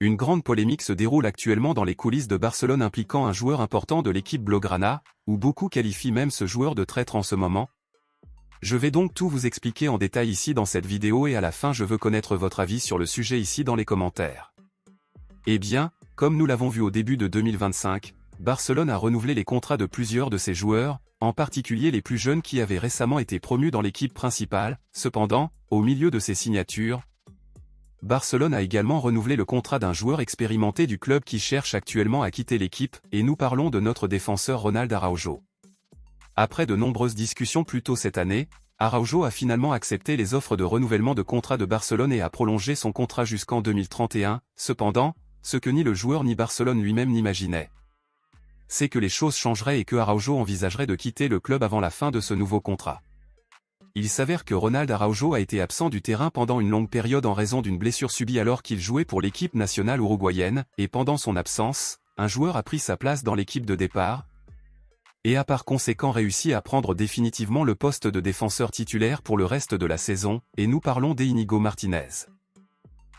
Une grande polémique se déroule actuellement dans les coulisses de Barcelone impliquant un joueur important de l'équipe Blaugrana, où beaucoup qualifient même ce joueur de traître en ce moment. Je vais donc tout vous expliquer en détail ici dans cette vidéo et à la fin je veux connaître votre avis sur le sujet ici dans les commentaires. Eh bien, comme nous l'avons vu au début de 2025, Barcelone a renouvelé les contrats de plusieurs de ses joueurs, en particulier les plus jeunes qui avaient récemment été promus dans l'équipe principale. Cependant, au milieu de ces signatures, Barcelone a également renouvelé le contrat d'un joueur expérimenté du club qui cherche actuellement à quitter l'équipe, et nous parlons de notre défenseur Ronald Araujo. Après de nombreuses discussions plus tôt cette année, Araujo a finalement accepté les offres de renouvellement de contrat de Barcelone et a prolongé son contrat jusqu'en 2031, cependant, ce que ni le joueur ni Barcelone lui-même n'imaginaient, c'est que les choses changeraient et que Araujo envisagerait de quitter le club avant la fin de ce nouveau contrat. Il s'avère que Ronald Araujo a été absent du terrain pendant une longue période en raison d'une blessure subie alors qu'il jouait pour l'équipe nationale uruguayenne, et pendant son absence, un joueur a pris sa place dans l'équipe de départ, et a par conséquent réussi à prendre définitivement le poste de défenseur titulaire pour le reste de la saison, et nous parlons d'Íñigo Martínez.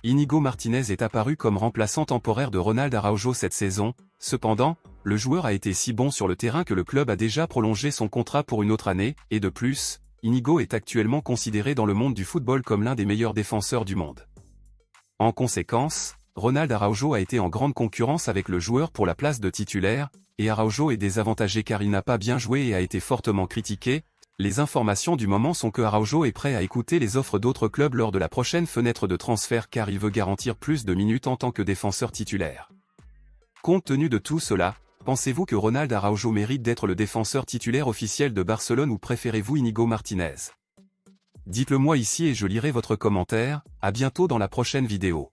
Íñigo Martínez est apparu comme remplaçant temporaire de Ronald Araujo cette saison, cependant, le joueur a été si bon sur le terrain que le club a déjà prolongé son contrat pour une autre année, et de plus, Íñigo est actuellement considéré dans le monde du football comme l'un des meilleurs défenseurs du monde. En conséquence, Ronald Araujo a été en grande concurrence avec le joueur pour la place de titulaire, et Araujo est désavantagé car il n'a pas bien joué et a été fortement critiqué. Les informations du moment sont que Araujo est prêt à écouter les offres d'autres clubs lors de la prochaine fenêtre de transfert car il veut garantir plus de minutes en tant que défenseur titulaire. Compte tenu de tout cela, pensez-vous que Ronald Araujo mérite d'être le défenseur titulaire officiel de Barcelone ou préférez-vous Íñigo Martínez? Dites-le moi ici et je lirai votre commentaire. À bientôt dans la prochaine vidéo.